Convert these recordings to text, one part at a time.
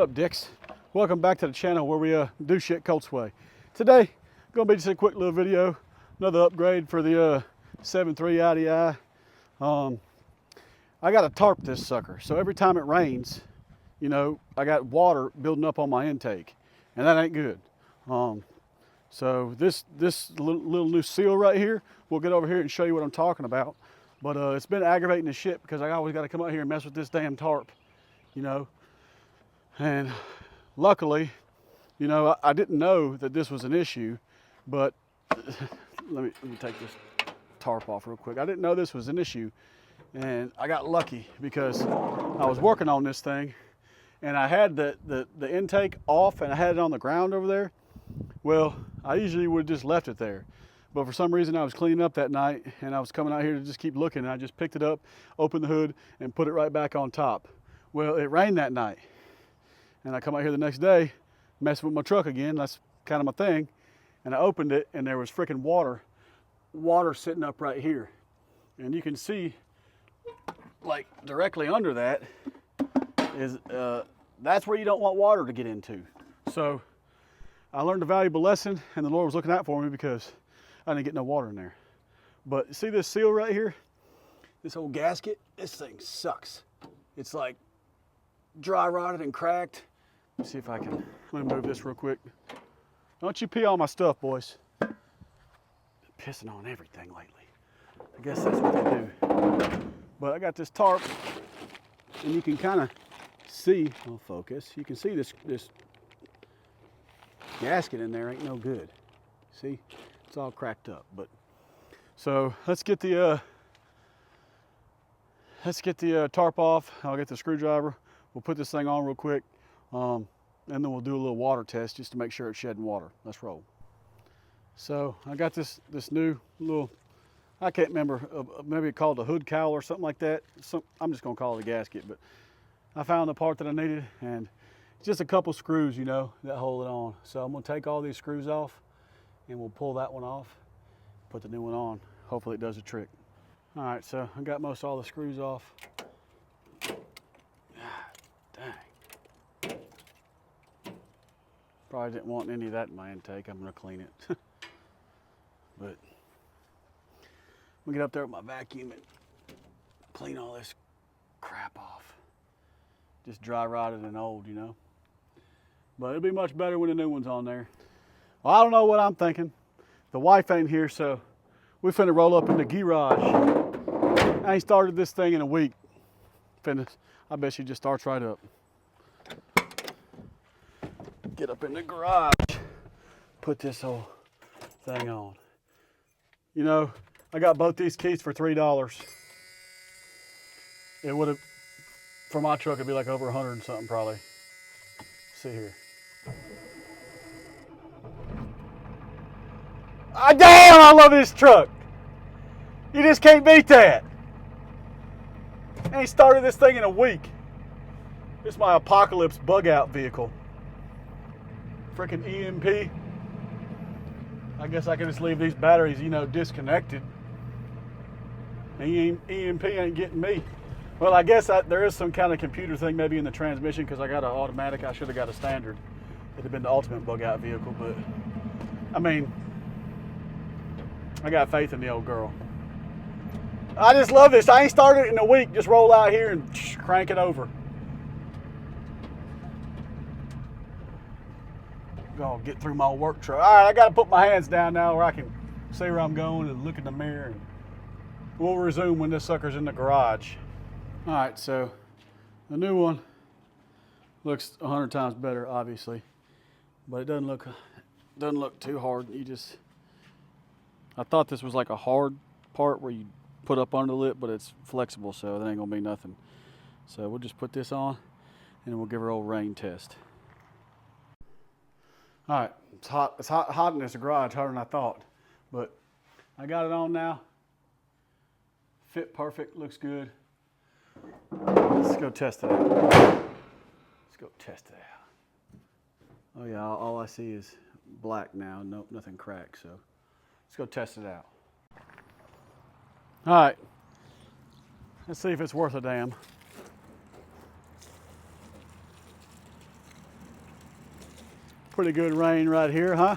What up, dicks? Welcome back to the channel where we do shit COLTS way. Today, gonna be just a quick little video, another upgrade for the 7.3 IDI. I got to tarp this sucker, so every time it rains, you know, I got water building up on my intake, and that ain't good. So this little new seal right here, we'll get over here and show you what I'm talking about. But it's been aggravating as shit because I always got to come out here and mess with this damn tarp, you know. And luckily, you know, I didn't know that this was an issue, but let me take this tarp off real quick. I didn't know this was an issue, and I got lucky because I was working on this thing, and I had the intake off, and I had it on the ground over there. Well, I usually would have just left it there, but for some reason I was cleaning up that night, and I was coming out here to just keep looking, and I just picked it up, opened the hood, and put it right back on top. Well, it rained that night, and I come out here the next day, messing with my truck again. That's kind of my thing. And I opened it, and there was freaking water sitting up right here. And you can see, like, directly under that is, that's where you don't want water to get into. So I learned a valuable lesson, and the Lord was looking out for me because I didn't get no water in there. But see this seal right here? This old gasket? This thing sucks. It's like dry rotted and cracked. Let's see if I can, let me move this real quick. Don't you pee on my stuff, boys. Been pissing on everything lately. I guess that's what they do. But I got this tarp, and you can kind of see, I'll focus, you can see this gasket in there ain't no good. See, it's all cracked up. But so let's get the tarp off. I'll get the screwdriver. We'll put this thing on real quick. And then we'll do a little water test just to make sure it's shedding water. Let's roll. So I got this new little, I can't remember, maybe called a hood cowl or something like that. I'm just gonna call it a gasket, but I found the part that I needed, and just a couple screws, you know, that hold it on. So I'm gonna take all these screws off, and we'll pull that one off, put the new one on. Hopefully it does the trick. All right, so I got most all the screws off. Probably didn't want any of that in my intake. I'm gonna clean it. But we'll get up there with my vacuum and clean all this crap off. Just dry rotted and old, you know. But it'll be much better when the new one's on there. Well, I don't know what I'm thinking. The wife ain't here, so we finna roll up in the garage. I ain't started this thing in a week. I bet she just starts right up. Get up in the garage, put this whole thing on. You know, I got both these keys for $3. It would have, for my truck, it'd be like over 100 and something probably. See here. Ah, damn, I love this truck. You just can't beat that. I ain't started this thing in a week. It's my apocalypse bug out vehicle. Freaking EMP. I guess I can just leave these batteries, you know, disconnected. EMP ain't getting me. Well, I guess there is some kind of computer thing maybe in the transmission because I got an automatic. I should have got a standard. It'd have been the ultimate bug out vehicle, but I mean, I got faith in the old girl. I just love this. I ain't started it in a week. Just roll out here and crank it over. Gonna get through my work truck. All right, I gotta put my hands down now where I can see where I'm going and look in the mirror. And we'll resume when this sucker's in the garage. All right, so the new one looks 100 times better, obviously, but it doesn't look too hard. I thought this was like a hard part where you put up under the lip, but it's flexible, so that ain't gonna be nothing. So we'll just put this on, and we'll give her an old rain test. All right, it's hot. It's hot in this garage, hotter than I thought. But I got it on now. Fit perfect, looks good. Let's go test it out. Let's go test it out. Oh yeah, all I see is black now. Nope, nothing cracked. So let's go test it out. All right, let's see if it's worth a damn. Pretty good rain right here, huh?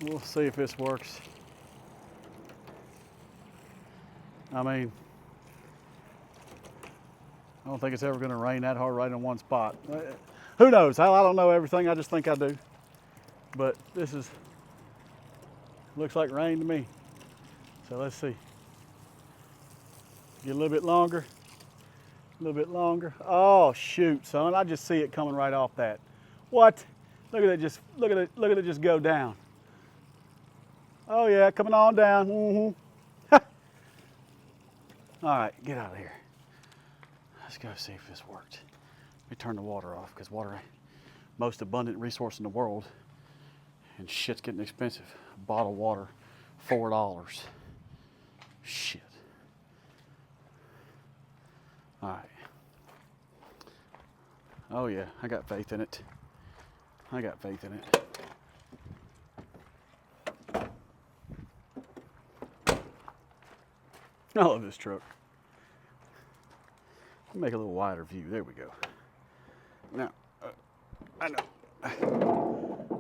We'll see if this works. I mean, I don't think it's ever going to rain that hard right in one spot. Who knows? I don't know everything. I just think I do. But this looks like rain to me. So let's see. Get a little bit longer. A little bit longer. Oh shoot, son! I just see it coming right off that. What? Look at it just. Look at it. Look at it just go down. Oh yeah, coming on down. All right, get out of here. Let's go see if this worked. Let me turn the water off because water, most abundant resource in the world, and shit's getting expensive. Bottled water, $4. Shit. All right. Oh yeah, I got faith in it. I got faith in it. I love this truck. Make a little wider view. There we go. Now, I know.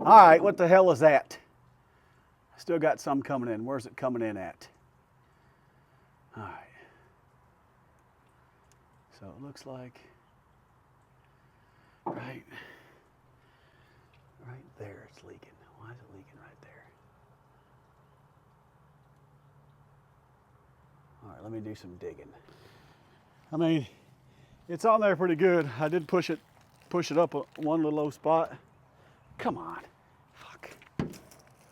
All right, what the hell is that? Still got some coming in. Where's it coming in at? All right. So it looks like right there it's leaking. Why is it leaking right there? All right, let me do some digging. I mean, it's on there pretty good. I did push it up one little low spot. Come on. Fuck.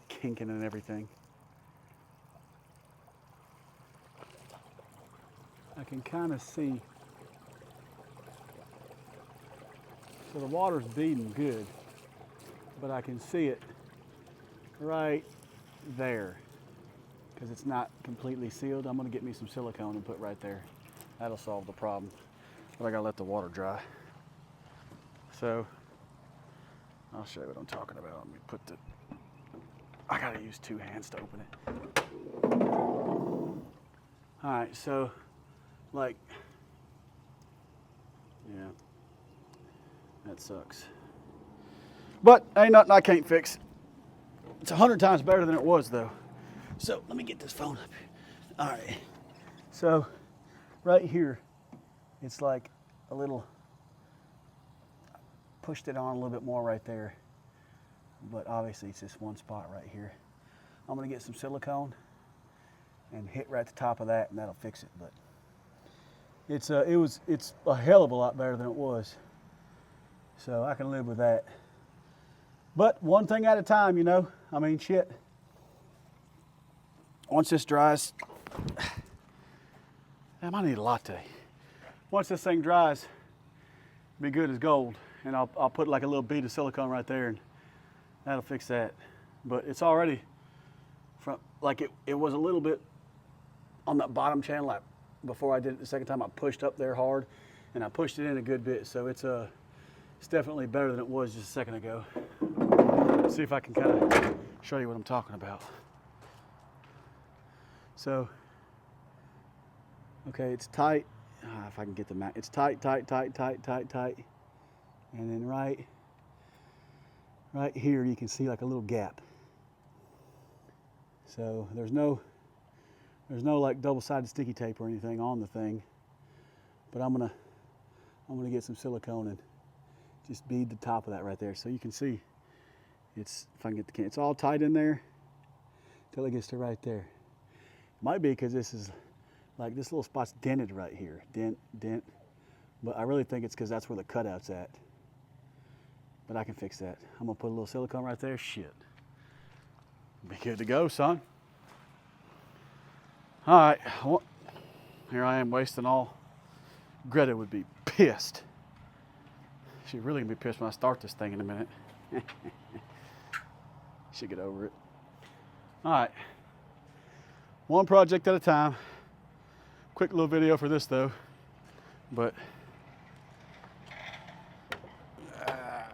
Kinking and everything. I can kind of see. So the water's beading good, but I can see it right there because it's not completely sealed. I'm gonna get me some silicone and put right there. That'll solve the problem. But I gotta let the water dry. So I'll show you what I'm talking about. Let me I gotta use two hands to open it. All right, so like, yeah, that sucks. But ain't nothing I can't fix. It's 100 times better than it was though. So let me get this phone up. All right, so right here, it's like a little, pushed it on a little bit more right there, but obviously it's this one spot right here. I'm gonna get some silicone and hit right at the top of that, and that'll fix it. But it's a hell of a lot better than it was, so I can live with that. But one thing at a time, you know. I mean, shit. Once this dries, damn, I need a latte. Once this thing dries, be good as gold. And I'll put like a little bead of silicone right there, and that'll fix that. But it's already from, like it was a little bit on that bottom channel. Like before I did it the second time, I pushed up there hard, and I pushed it in a good bit. So it's definitely better than it was just a second ago. Let's see if I can kind of show you what I'm talking about. So, okay, it's tight. If I can get the mat, it's tight, tight, tight, tight, tight, tight. And then right here, you can see like a little gap. So there's no like double-sided sticky tape or anything on the thing. But I'm gonna get some silicone and just bead the top of that right there, so you can see. It's, if I can get the can, it's all tight in there till it gets to right there. Might be because this is like this little spot's dented right here, dent. But I really think it's because that's where the cutout's at. But I can fix that. I'm gonna put a little silicone right there. Shit, be good to go, son. All right, well, here I am wasting all. Greta would be pissed. She's really gonna be pissed when I start this thing in a minute. She'll get over it. All right, one project at a time. Quick little video for this though, but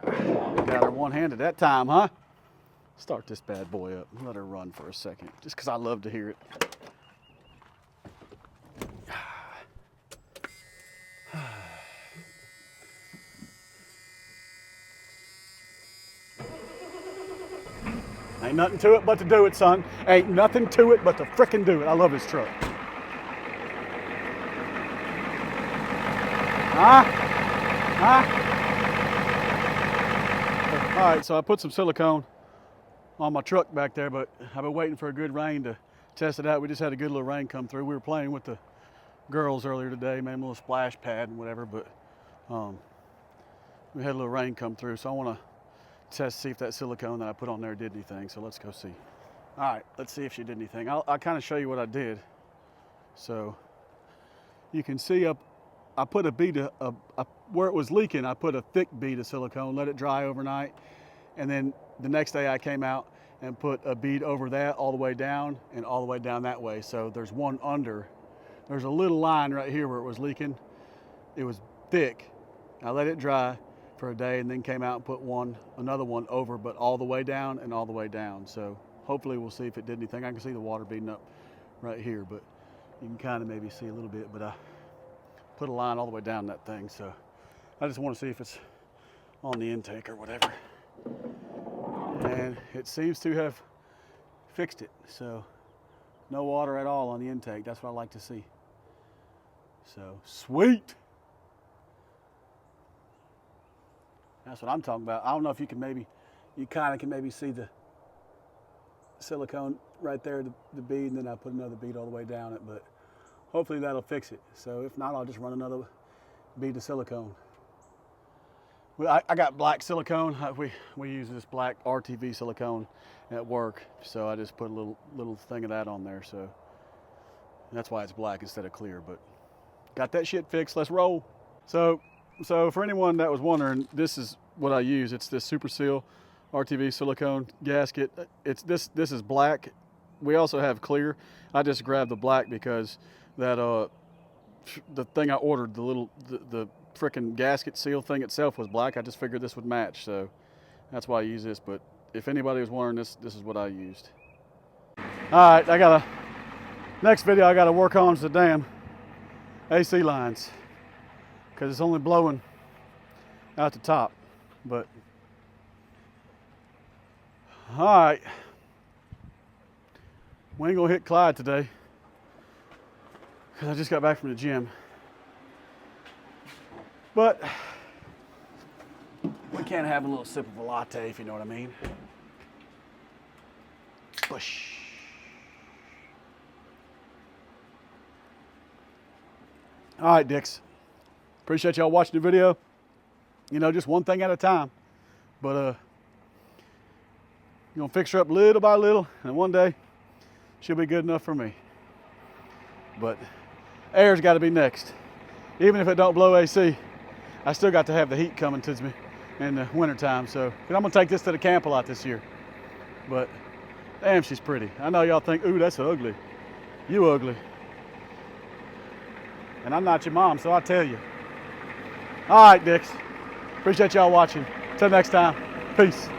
got her one-handed that time, huh? Start this bad boy up. Let her run for a second, just because I love to hear it. Ain't nothing to it but to do it, son. Ain't nothing to it but to frickin' do it. I love this truck. All right, so I put some silicone on my truck back there, but I've been waiting for a good rain to test it out. We just had a good little rain come through. We were playing with the girls earlier today, made a little splash pad and whatever, but we had a little rain come through, so I want to test, see if that silicone that I put on there did anything. So let's go see. All right, let's see if she did anything. I'll kind of show you what I did. So you can see I put a bead of where it was leaking. I put a thick bead of silicone, let it dry overnight, and then the next day I came out and put a bead over that all the way down and all the way down that way. So there's one under. There's a little line right here where it was leaking. It was thick. I let it dry for a day and then came out and put another one over, but all the way down and all the way down. So hopefully we'll see if it did anything. I can see the water beading up right here, but you can kind of maybe see a little bit, but I put a line all the way down that thing. So I just want to see if it's on the intake or whatever. And it seems to have fixed it. So no water at all on the intake. That's what I like to see. So sweet. That's what I'm talking about. I don't know if you can you kind of can maybe see the silicone right there, the bead, and then I put another bead all the way down it, but hopefully that'll fix it. So if not, I'll just run another bead of silicone. I got black silicone. We use this black RTV silicone at work, so I just put a little thing of that on there. So that's why it's black instead of clear. But got that shit fixed. Let's roll. So for anyone that was wondering, this is what I use. It's this Super Seal RTV silicone gasket. This is black. We also have clear. I just grabbed the black because that the thing I ordered, the frickin' gasket seal thing itself was black. I just figured this would match, so that's why I use this. But if anybody was wondering, this is what I used. All right, next video I gotta work on is the damn AC lines, because it's only blowing out the top. But all right, we ain't gonna hit Clyde today because I just got back from the gym. But we can't have a little sip of a latte, if you know what I mean. Push. All right, dicks. Appreciate y'all watching the video. You know, just one thing at a time. But you're gonna fix her up little by little, and one day she'll be good enough for me. But air's got to be next. Even if it don't blow AC, I still got to have the heat coming to me in the wintertime. So I'm gonna take this to the camp a lot this year. But damn, she's pretty. I know y'all think, ooh, that's ugly. You ugly. And I'm not your mom, so I tell you. All right, dicks. Appreciate y'all watching. Till next time, peace.